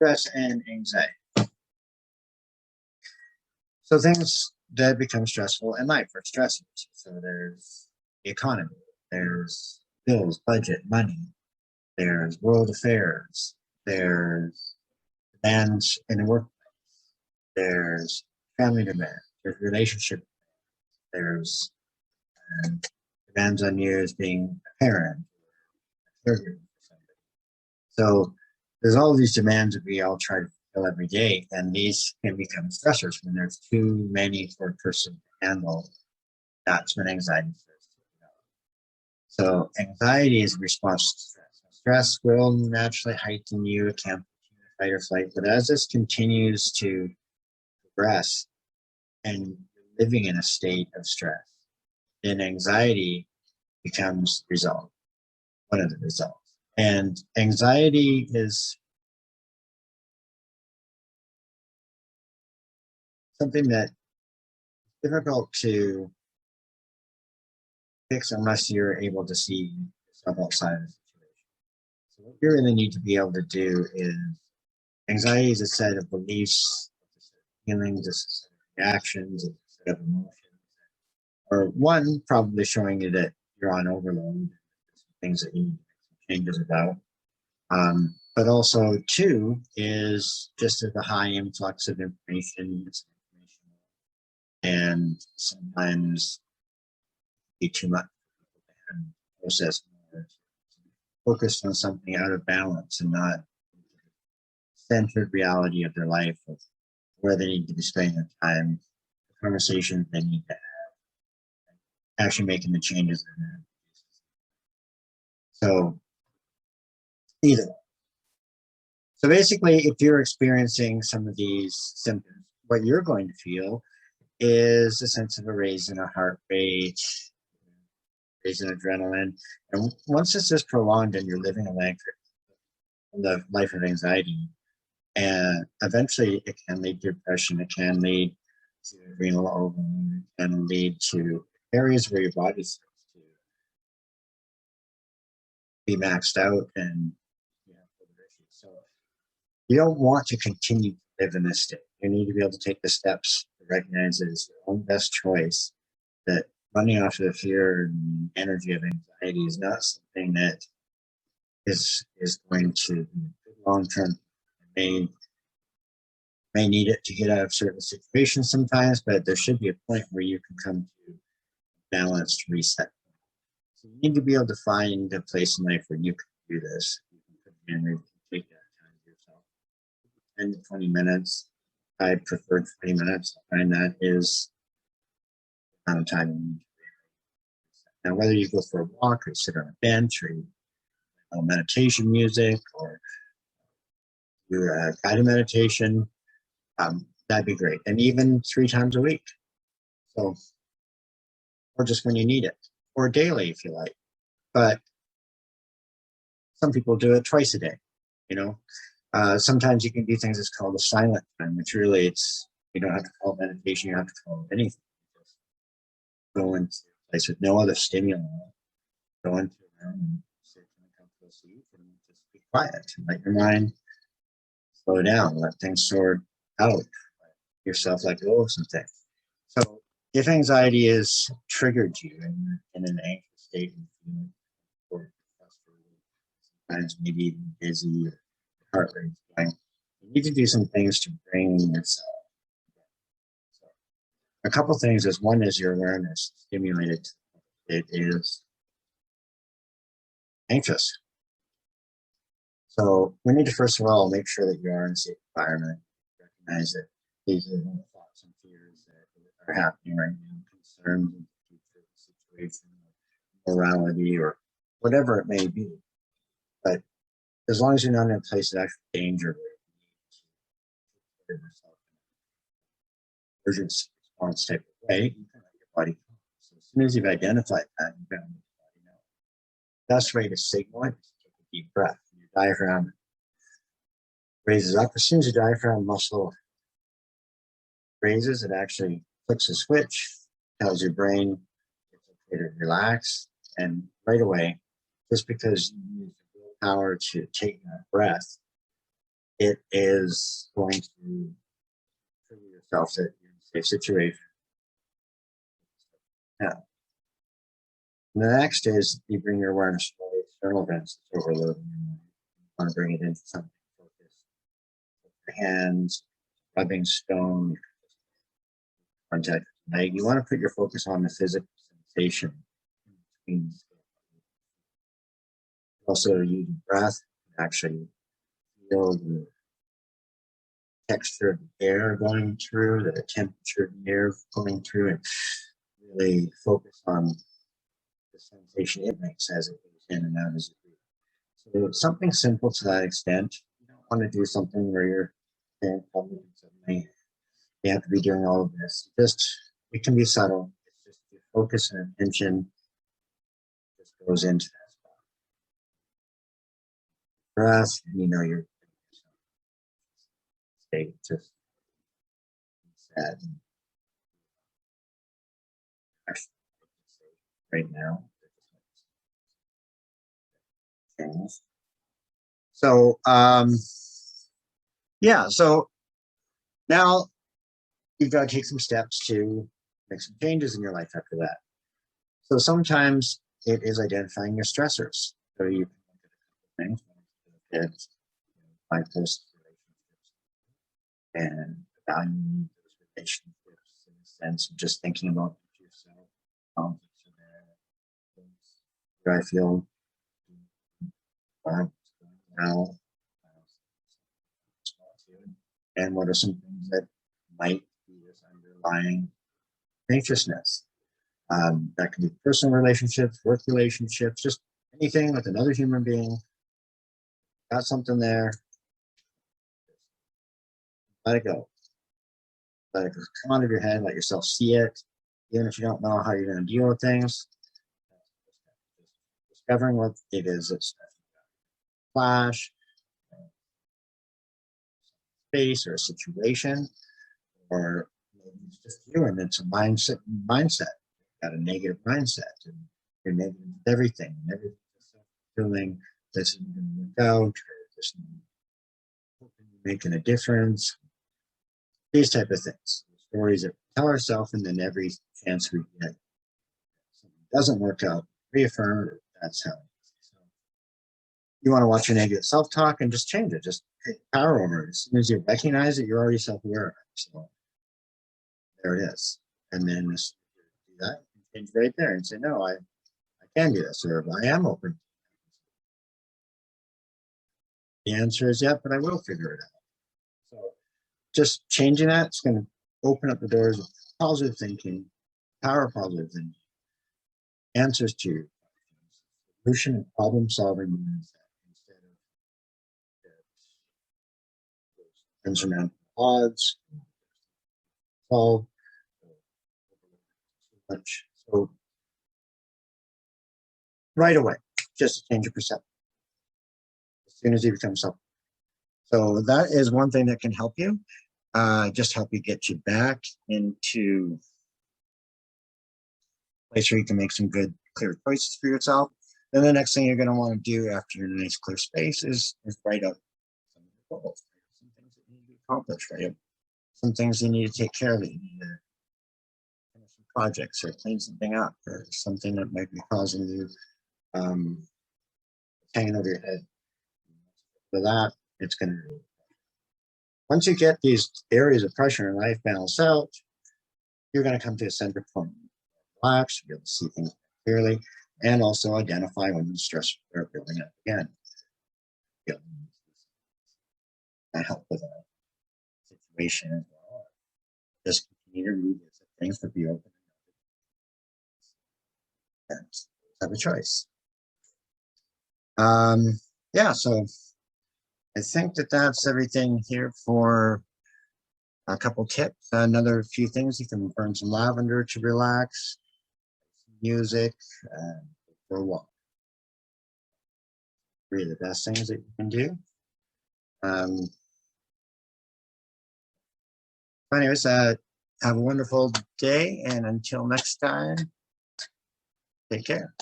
stress and anxiety. So things that become stressful in life are stressors. So there's the economy, there's bills, budget, money, there's world affairs, there's demands in the workplace, there's family demands, there's relationship, there's demands on you as being a parent, a caregiver for somebody. So there's all these demands that we all try to fulfill every day, and these can become stressors when there's too many for a person to handle. That's when anxiety starts to develop. So anxiety is a response to stress. Stress will naturally heighten you, it can fight or flight, but as this continues to progress and you're living in a state of stress, then anxiety becomes the result, one of the results. And anxiety is something that is difficult to fix unless you're able to see yourself outside of the situation. So what you really need to be able to do is, anxiety is a set of beliefs, a set of feelings, a set of reactions, a set of emotions, or one, probably showing you that you're on overload, things that you need to make some changes about. But also, two, is just a high influx of information, and sometimes be too much and process more, focused on something out of balance and not centered reality of their life, of where they need to be spending their time, the conversations they need to have, actually making the changes in their. So either way. So basically, if you're experiencing some of these symptoms, what you're going to feel is a sense of a raise in a heart rate, raise in adrenaline. And once this is prolonged and you're living the life of anxiety, and eventually it can lead to depression, it can lead to adrenal overload, it can lead to areas where your body starts to be maxed out and so you don't want to continue to live in this state. You need to be able to take the steps to recognize it as your own best choice, that running off of the fear and energy of anxiety is not something that is going to be long term. May need it to get out of certain situations sometimes, but there should be a point where you can come to balanced reset. So you need to be able to find a place in life where you can do this. You can put in, you can take that time to yourself. 10 to 20 minutes. I prefer 20 minutes. I find that is the amount of time you need to reset. Now, whether you go for a walk or sit on a bench or you meditation music or do a guided meditation, that'd be great. And even 3 times a week. So, or just when you need it, or daily if you like. But some people do it twice a day, you know. Sometimes you can do things that's called a silent time, which really you don't have to call it meditation, you don't have to call it anything. Just go into a place with no other stimuli, go into a room and sit in a comfortable seat and just be quiet and let your mind slow down, let things sort out, let yourself let go of some things. So if anxiety has triggered you and you're in an anxious state and feeling or frustrated, sometimes maybe even dizzy or heart rate going, you need to do some things to bring yourself. So a couple things is, one is your awareness stimulated. It is anxious. So we need to first of all make sure that you are in a safe environment, recognize that these are the thoughts and fears that are happening right now, concerns with the future of the situation, or morality, or whatever it may be. But as long as you're not in a place of actual danger, where you need to yourself in an urgent response type of way, you can let your body calm. So as soon as you've identified that, you can let your body know. Best way to signal it is to take a deep breath. Your diaphragm raises up. As soon as your diaphragm muscle raises, it actually flicks a switch, tells your brain it's okay to relax, and right away, just because you use the willpower to take that breath, it is going to prove yourself that you're in a safe situation. Now, the next is you bring your awareness to all the external events that's overloading your mind. You want to bring it into something focused. Your hands, rubbing stone, contact with light. You want to put your focus on the physical sensation in between. Also, using breath, actually feel the texture of the air going through, the temperature of the air going through, and really focus on the sensation it makes as it goes in and out as you breathe. So it's something simple to that extent. You don't want to do something where you're suddenly you have to be doing all of this. Just it can be subtle. It's just your focus and attention just goes into that spot. Breath, you know you're state just sad. Actually, right now. So yeah, so now you've got to take some steps to make some changes in your life after that. So sometimes it is identifying your stressors. So you can look at a couple of things, kids, find close relationships, and valuing those relationships in the sense of just thinking about yourself. Where I feel now, and what are some things that might be this underlying anxiousness? That can be personal relationships, work relationships, just anything with another human being. Got something there. Let it go. Let it come out of your head. Let yourself see it. Even if you don't know how you're going to deal with things, discovering what it is that's flash, space, or a situation, or maybe it's just you and it's a mindset. Got a negative mindset, and you're negative with everything, and everything's feeling this isn't going to work out, or this isn't making a difference. These type of things, stories that we tell ourselves, and then every chance we get, something doesn't work out, reaffirm it. That's how it is. So you want to watch your negative self-talk and just change it. Just take power over it. As soon as you recognize it, you're already self-aware of it. So there it is. And then just do that, change right there and say, no, I can do this, or I am open. The answer is yeah, but I will figure it out. So just changing that, it's going to open up the doors of positive thinking, power of positive thinking, answers to your solution and problem solving mindset instead of insurmountable odds, solve too much. So right away, just change your perception as soon as you become self. So that is one thing that can help you, just help you get you back into a place where you can make some good, clear choices for yourself. Then the next thing you're going to want to do after you're in a nice, clear space is write up some of your goals, some things that you need to accomplish, right? Some things you need to take care of. You need to finish some projects or clean something up, or something that might be causing you hanging over your head. For that, it's going to, once you get these areas of pressure in life balanced out, you're going to come to a center point. Relax, you'll be able to see things clearly, and also identify when the stress are building up again. That help with a situation as well. Just continue to revisit things, to be open and have a choice. Yeah, so I think that that's everything here for a couple tips. Another few things: you can burn some lavender to relax, music, and go for a walk. Three of the best things that you can do. Anyways, have a wonderful day, and until next time, take care.